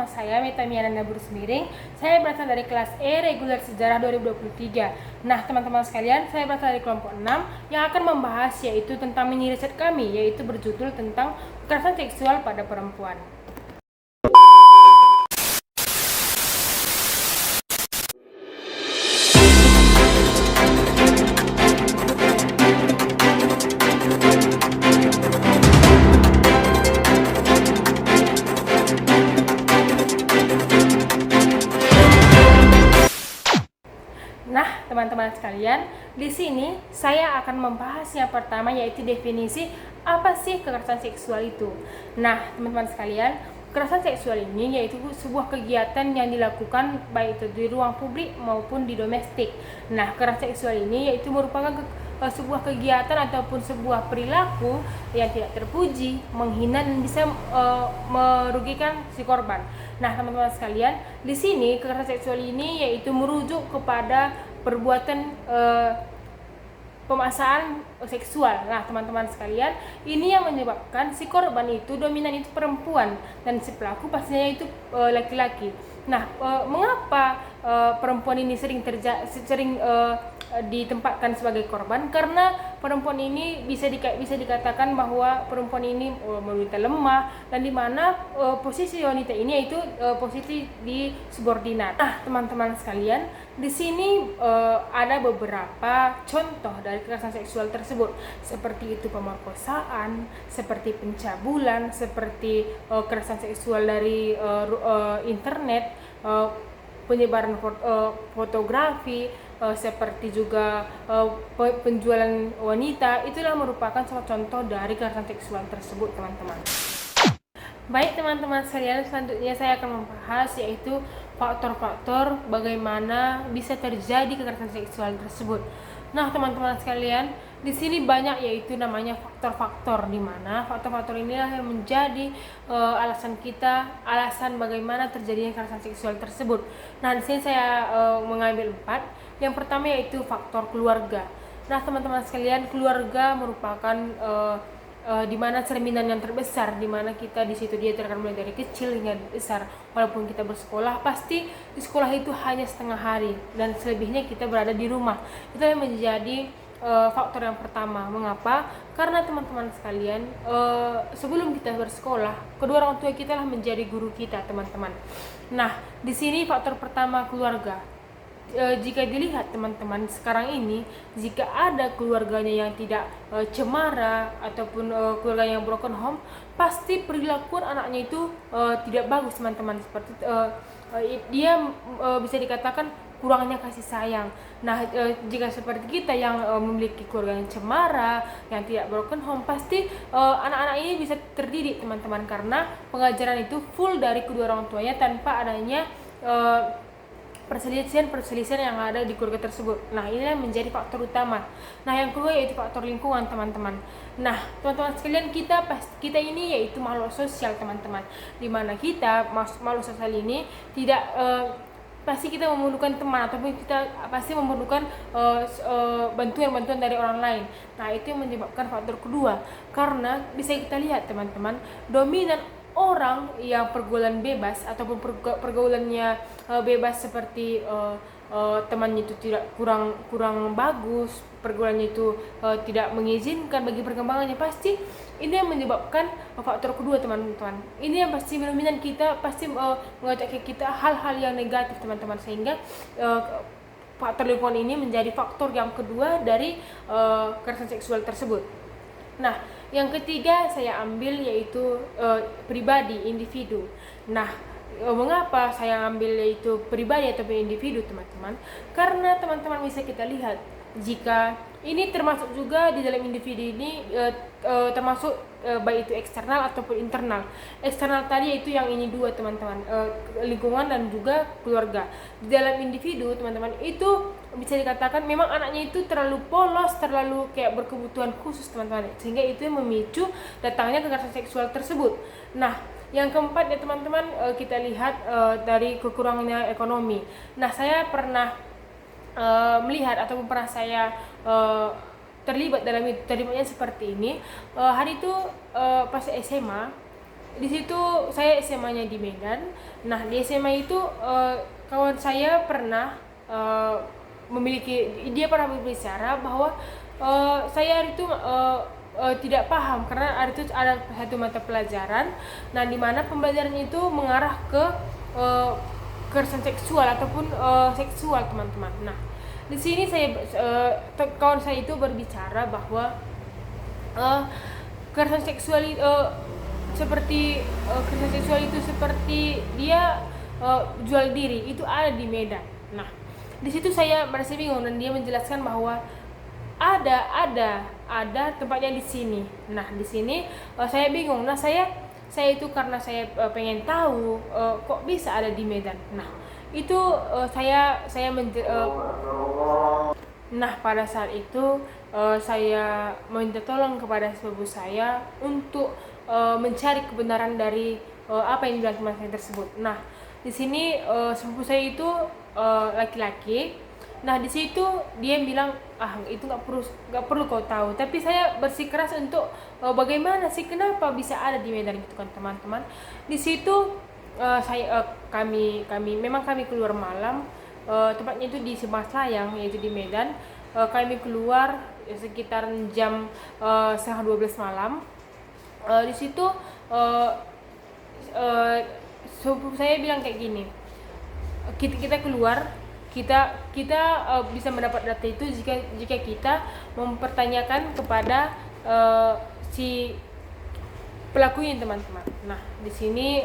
nama saya Metamiana Nabur Semiring. Saya berasal dari kelas E reguler sejarah 2023. Nah, teman-teman sekalian, saya berasal dari kelompok 6 yang akan membahas yaitu tentang mini riset kami, yaitu berjudul tentang kekerasan seksual pada perempuan. Nah, teman-teman sekalian, di sini saya akan membahas yang pertama yaitu definisi apa sih kekerasan seksual itu. Nah, teman-teman sekalian, kekerasan seksual ini yaitu sebuah kegiatan yang dilakukan baik itu di ruang publik maupun di domestik. Nah, kekerasan seksual ini yaitu merupakan sebuah kegiatan ataupun sebuah perilaku yang tidak terpuji, menghina dan bisa merugikan si korban. Nah, teman-teman sekalian, di sini kekerasan seksual ini yaitu merujuk kepada perbuatan pemaksaan seksual. Nah, teman-teman sekalian, ini yang menyebabkan si korban itu dominan itu perempuan dan si pelaku pastinya itu laki-laki. Nah, mengapa perempuan ini sering ditempatkan sebagai korban? Karena perempuan ini bisa dikatakan bahwa perempuan ini wanita lemah, dan di mana posisi wanita ini yaitu posisi di subordinat. Nah, teman-teman sekalian, di sini ada beberapa contoh dari kekerasan seksual tersebut, seperti itu pemerkosaan, seperti pencabulan, seperti kekerasan seksual dari internet, penyebaran fotografi, seperti juga penjualan wanita. Itulah merupakan salah contoh dari kekerasan seksual tersebut, teman-teman. Baik teman-teman sekalian, selanjutnya saya akan membahas yaitu faktor-faktor bagaimana bisa terjadi kekerasan seksual tersebut. Nah, teman-teman sekalian, di sini banyak yaitu namanya faktor-faktor, di mana faktor-faktor inilah yang menjadi alasan bagaimana terjadinya kekerasan seksual tersebut. Nah, di sini saya mengambil 4. Yang pertama yaitu faktor keluarga. Nah, teman-teman sekalian, keluarga merupakan di mana cerminan yang terbesar, di mana kita di situ diajarkan mulai dari kecil hingga besar. Walaupun kita bersekolah, pasti di sekolah itu hanya setengah hari dan selebihnya kita berada di rumah. Itu yang menjadi faktor yang pertama. Mengapa? Karena teman-teman sekalian, sebelum kita bersekolah, kedua orang tua kita lah menjadi guru kita, teman-teman. Nah, di sini faktor pertama keluarga. Jika dilihat teman-teman sekarang ini, jika ada keluarganya yang tidak cemara ataupun keluarga yang broken home, pasti perilaku anaknya itu tidak bagus, teman-teman. Seperti dia bisa dikatakan kurangnya kasih sayang. Nah, jika seperti kita yang memiliki keluarga yang cemara, yang tidak broken home, pasti anak-anak ini bisa terdidik, teman-teman, karena pengajaran itu full dari kedua orang tuanya tanpa adanya perselisihan yang ada di keluarga tersebut. Nah, ini yang menjadi faktor utama. Nah, yang kedua yaitu faktor lingkungan, teman-teman. Nah, teman-teman sekalian, kita ini yaitu makhluk sosial, teman-teman. Di mana kita makhluk sosial ini tidak pasti kita memerlukan teman, ataupun kita pasti memerlukan bantuan dari orang lain. Nah, itu yang menyebabkan faktor kedua. Karena bisa kita lihat, teman-teman, dominan orang yang pergaulan bebas ataupun pergaulannya bebas, seperti temannya itu tidak kurang bagus, pergaulannya itu tidak mengizinkan bagi perkembangannya, pasti ini yang menyebabkan faktor kedua, teman-teman. Ini yang pasti dominan kita, pasti mengajak kita hal-hal yang negatif, teman-teman, sehingga faktor lingkungan ini menjadi faktor yang kedua dari kekerasan seksual tersebut. Nah, yang ketiga saya ambil yaitu pribadi, individu. Nah, mengapa saya ambil yaitu pribadi atau individu, teman-teman? Karena teman-teman bisa kita lihat, jika ini termasuk juga di dalam individu ini termasuk baik itu eksternal ataupun internal. Eksternal tadi yaitu yang ini dua, teman-teman, lingkungan dan juga keluarga. Di dalam individu, teman-teman, itu bisa dikatakan memang anaknya itu terlalu polos, terlalu kayak berkebutuhan khusus, teman-teman, sehingga itu yang memicu datangnya kekerasan seksual tersebut. Nah, yang keempat ya, teman-teman, kita lihat dari kekurangannya ekonomi. Nah, saya pernah melihat ataupun pernah saya terlibatnya seperti ini. Hari itu pas SMA, di situ saya SMA-nya di Medan. Nah di SMA itu kawan saya pernah dia pernah berbicara bahwa saya itu tidak paham karena itu ada satu mata pelajaran, nah di mana pembelajaran itu mengarah ke kekerasan seksual ataupun seksual teman-teman. Nah di sini kawan saya itu berbicara bahwa kekerasan seksual seperti kekerasan seksual itu seperti dia jual diri itu ada di Medan. Nah di situ saya merasa bingung dan dia menjelaskan bahwa ada tempatnya di sini. Nah di sini saya bingung. Nah saya itu karena saya pengen tahu kok bisa ada di Medan. Nah itu nah pada saat itu saya minta tolong kepada sepupu saya untuk mencari kebenaran dari apa yang dibilang teman saya tersebut. Nah di sini sepupu saya itu laki-laki. Nah di situ dia bilang itu nggak perlu kau tahu. Tapi saya bersikeras untuk bagaimana sih, kenapa bisa ada di Medan gitu kan teman-teman. Di situ kami keluar malam, tempatnya itu di Semaslayang yaitu di Medan. Kami keluar sekitar jam setengah 12 malam. Di situ sepupu saya bilang kayak gini, kita keluar, kita bisa mendapat data itu jika kita mempertanyakan kepada si pelakunya teman-teman. Nah di sini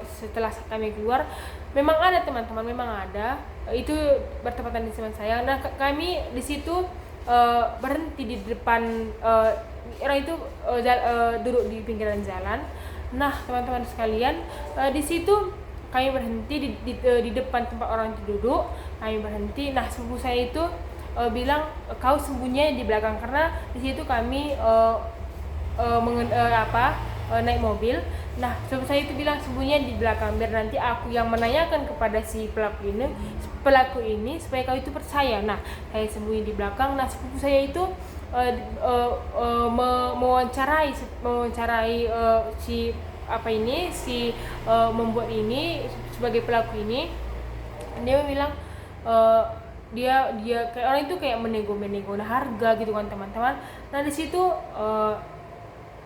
setelah kami keluar memang ada teman-teman, memang ada, itu bertepatan di teman saya. Nah kami di situ berhenti di depan orang itu duduk di pinggiran jalan. Nah teman-teman sekalian, di situ kami berhenti di depan tempat orang itu duduk. Kami berhenti. Nah sepupu saya itu bilang kau sembunyi di belakang, karena di situ kami naik mobil. Nah sepupu saya itu bilang sembunyi di belakang biar nanti aku yang menanyakan kepada si pelaku ini supaya kau itu percaya. Nah saya sembunyi di belakang. Nah sepupu saya itu mewawancarai si membuat ini sebagai pelaku ini. Dia bilang dia kayak orang itu kayak menego harga gitu kan teman-teman. Nah di situ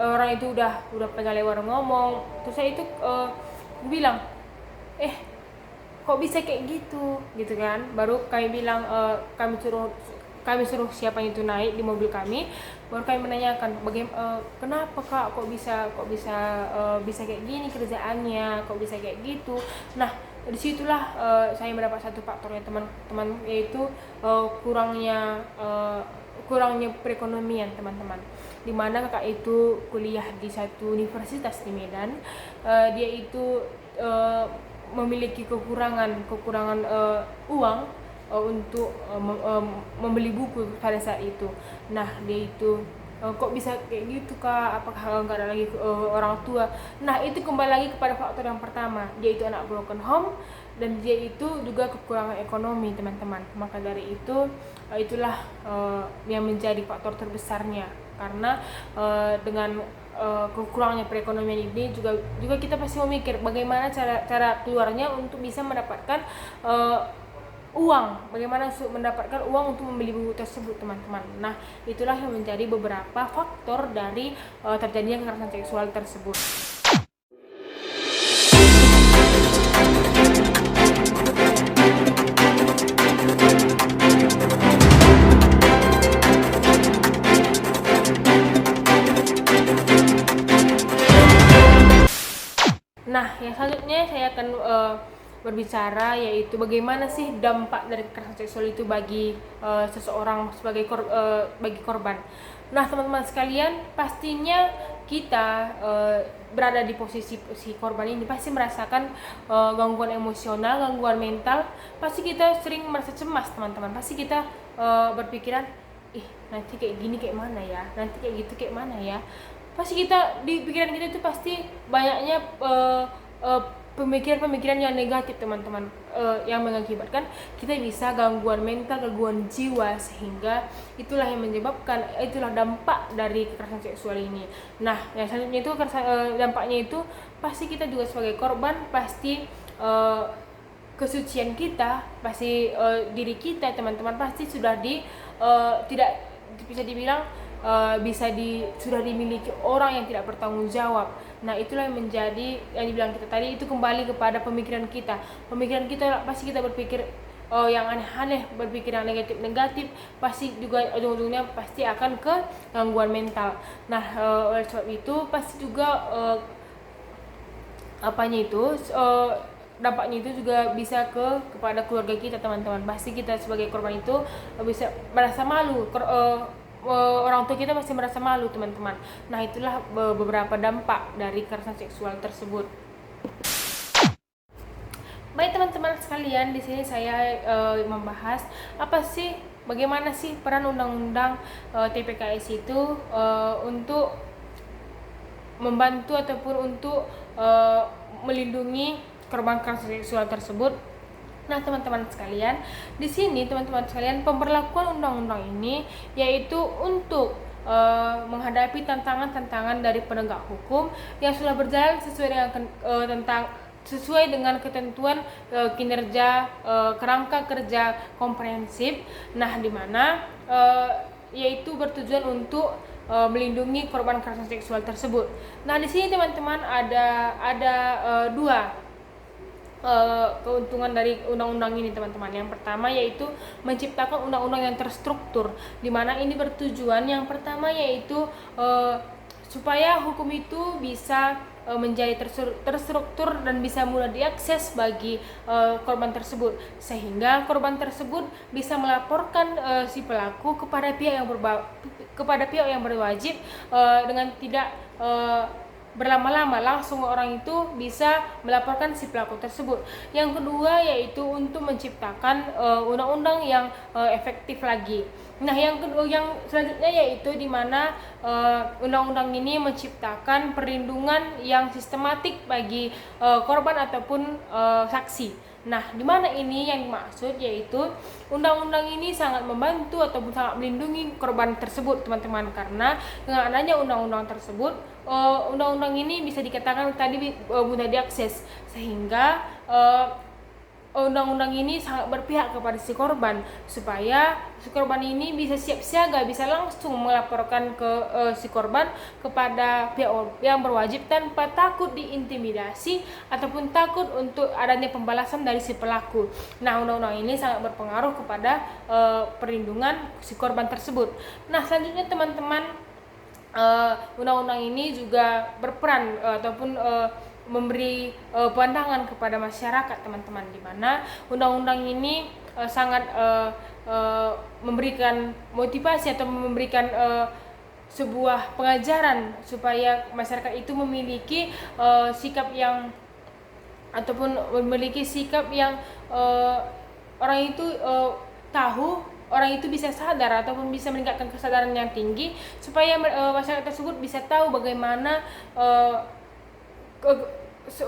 orang itu udah pengen lewat ngomong, terus saya itu bilang kok bisa kayak gitu kan. Baru kami bilang kami suruh siapa itu naik di mobil kami. Baru kami menanyakan kenapa kak kok bisa kayak gini kerjaannya, kok bisa kayak gitu. Nah disitulah saya mendapat satu faktornya teman-teman, yaitu kurangnya perekonomian teman-teman. Dimana kakak itu kuliah di satu universitas di Medan, dia itu memiliki kekurangan uang untuk membeli buku pada saat itu. Nah dia itu kok bisa kayak gitu kak, apakah nggak ada lagi orang tua. Nah itu kembali lagi kepada faktor yang pertama, dia itu anak broken home dan dia itu juga kekurangan ekonomi teman-teman. Maka dari itu itulah yang menjadi faktor terbesarnya, karena dengan kekurangnya perekonomian ini juga kita pasti memikir bagaimana cara keluarnya untuk bisa mendapatkan uang, bagaimana mendapatkan uang untuk membeli buku tersebut teman-teman. Nah itulah yang menjadi beberapa faktor dari terjadinya kekerasan seksual tersebut. Nah yang selanjutnya saya akan berbicara, yaitu bagaimana sih dampak dari kekerasan seksual itu bagi seseorang bagi korban. Nah teman-teman sekalian, pastinya kita berada di posisi si korban ini pasti merasakan gangguan emosional, gangguan mental. Pasti kita sering merasa cemas teman-teman. Pasti kita berpikiran, nanti kayak gini kayak mana ya, nanti kayak gitu kayak mana ya. Pasti kita di pikiran kita itu pasti banyaknya pemikiran-pemikiran yang negatif teman-teman, yang mengakibatkan kita bisa gangguan mental, gangguan jiwa, sehingga itulah yang menyebabkan, itulah dampak dari kekerasan seksual ini. Nah, yang selanjutnya itu dampaknya itu pasti kita juga sebagai korban, pasti kesucian kita, pasti diri kita teman-teman pasti sudah tidak bisa dibilang sudah dimiliki orang yang tidak bertanggung jawab. Nah, itulah yang menjadi yang dibilang kita tadi, itu kembali kepada pemikiran kita. Pemikiran kita pasti kita berpikir yang aneh-aneh, berpikir yang negatif-negatif, pasti juga ujung-ujungnya pasti akan ke gangguan mental. Nah, oleh sebab itu pasti juga dampaknya itu juga bisa kepada keluarga kita teman-teman. Pasti kita sebagai korban itu bisa merasa malu, orang tua kita pasti merasa malu teman-teman. Nah, itulah beberapa dampak dari kekerasan seksual tersebut. Baik teman-teman sekalian, di sini saya membahas bagaimana sih peran undang-undang TPKS itu untuk membantu ataupun untuk melindungi korban kekerasan seksual tersebut. Nah, teman-teman sekalian, di sini teman-teman sekalian, pemberlakuan undang-undang ini yaitu untuk menghadapi tantangan-tantangan dari penegak hukum yang sudah berjalan sesuai dengan ketentuan kinerja kerangka kerja komprehensif. Nah, di mana yaitu bertujuan untuk melindungi korban kekerasan seksual tersebut. Nah, di sini teman-teman ada dua keuntungan dari undang-undang ini teman-teman. Yang pertama yaitu menciptakan undang-undang yang terstruktur, di mana ini bertujuan yang pertama yaitu supaya hukum itu bisa menjadi terstruktur dan bisa mudah diakses bagi korban tersebut, sehingga korban tersebut bisa melaporkan si pelaku kepada pihak yang berwajib dengan tidak berlama-lama, langsung orang itu bisa melaporkan si pelaku tersebut. Yang kedua yaitu untuk menciptakan undang-undang yang efektif lagi. Nah, yang selanjutnya yaitu di mana undang-undang ini menciptakan perlindungan yang sistematik bagi korban ataupun saksi. Nah, di mana ini yang dimaksud yaitu undang-undang ini sangat membantu ataupun sangat melindungi korban tersebut, teman-teman, karena dengan adanya undang-undang tersebut, undang-undang ini bisa dikatakan tadi mudah diakses, sehingga undang-undang ini sangat berpihak kepada si korban, supaya si korban ini bisa siap siaga, bisa langsung melaporkan ke si korban kepada pihak yang berwajib tanpa takut diintimidasi ataupun takut untuk adanya pembalasan dari si pelaku. Nah, undang-undang ini sangat berpengaruh kepada perlindungan si korban tersebut. Nah, selanjutnya teman-teman, undang-undang ini juga berperan ataupun memberi pandangan kepada masyarakat, teman-teman, di mana undang-undang ini sangat memberikan motivasi atau memberikan sebuah pengajaran supaya masyarakat itu memiliki sikap yang ataupun memiliki sikap yang orang itu tahu, orang itu bisa sadar ataupun bisa meningkatkan kesadaran yang tinggi, supaya masyarakat tersebut bisa tahu bagaimana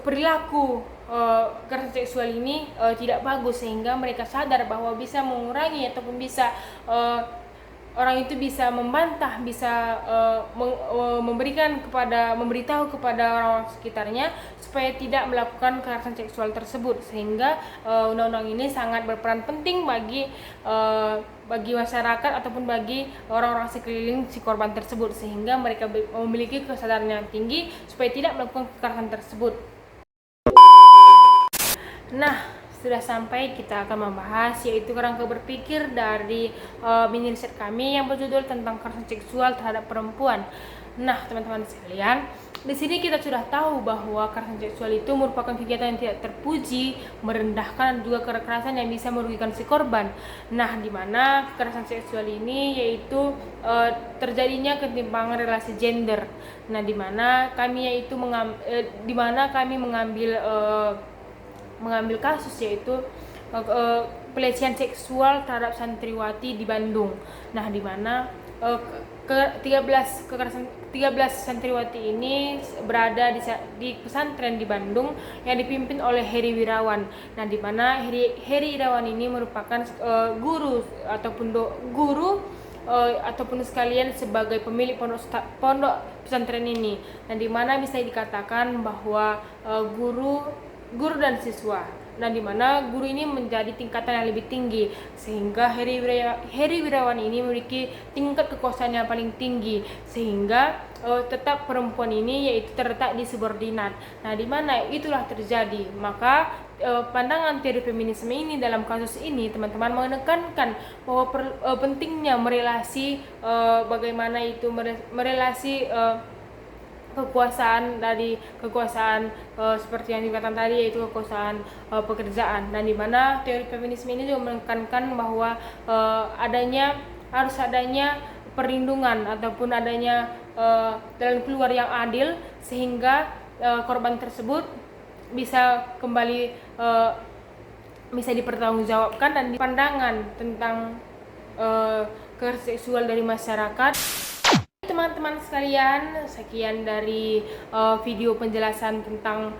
perilaku kekerasan seksual ini tidak bagus, sehingga mereka sadar bahwa bisa mengurangi ataupun bisa orang itu bisa membantah, bisa memberitahu kepada orang sekitarnya supaya tidak melakukan kekerasan seksual tersebut, sehingga undang-undang ini sangat berperan penting bagi masyarakat ataupun bagi orang-orang sekeliling si korban tersebut, sehingga mereka memiliki kesadaran yang tinggi supaya tidak melakukan kekerasan tersebut. Nah, sudah sampai kita akan membahas yaitu kerangka berpikir dari mini riset kami yang berjudul tentang kekerasan seksual terhadap perempuan. Nah, teman-teman sekalian, di sini kita sudah tahu bahwa kekerasan seksual itu merupakan kegiatan yang tidak terpuji, merendahkan, dan juga kekerasan yang bisa merugikan si korban. Nah, di mana kekerasan seksual ini yaitu terjadinya ketimpangan relasi gender. Nah, di mana kami mengambil kasus yaitu pelecehan seksual terhadap santriwati di Bandung. Nah, di mana 13 santriwati ini berada di pesantren di Bandung yang dipimpin oleh Heri Wirawan. Nah, di mana Heri Wirawan ini merupakan guru ataupun sekalian sebagai pemilik pondok pesantren ini. Dan di mana bisa dikatakan bahwa guru dan siswa. Nah, di mana guru ini menjadi tingkatan yang lebih tinggi, sehingga Heri Wirawan ini memiliki tingkat kekuasaan yang paling tinggi, sehingga tetap perempuan ini yaitu terletak di subordinat. Nah, di mana itulah terjadi. Maka pandangan teori feminisme ini dalam kasus ini teman-teman menekankan bahwa pentingnya merelasi bagaimana itu merelasi kekuasaan seperti yang dikatakan tadi, yaitu kekuasaan pekerjaan. Dan di mana teori feminisme ini juga menekankan bahwa harus adanya perlindungan ataupun adanya jalan keluar yang adil, sehingga korban tersebut bisa kembali bisa dipertanggungjawabkan. Dan pandangan tentang kekerasan seksual dari masyarakat. Teman-teman sekalian, sekian dari video penjelasan tentang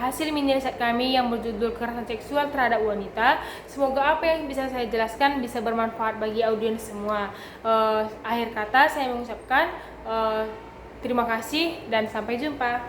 hasil mini riset kami yang berjudul kekerasan seksual terhadap wanita. Semoga apa yang bisa saya jelaskan bisa bermanfaat bagi audiens semua. Akhir kata saya mengucapkan terima kasih dan sampai jumpa.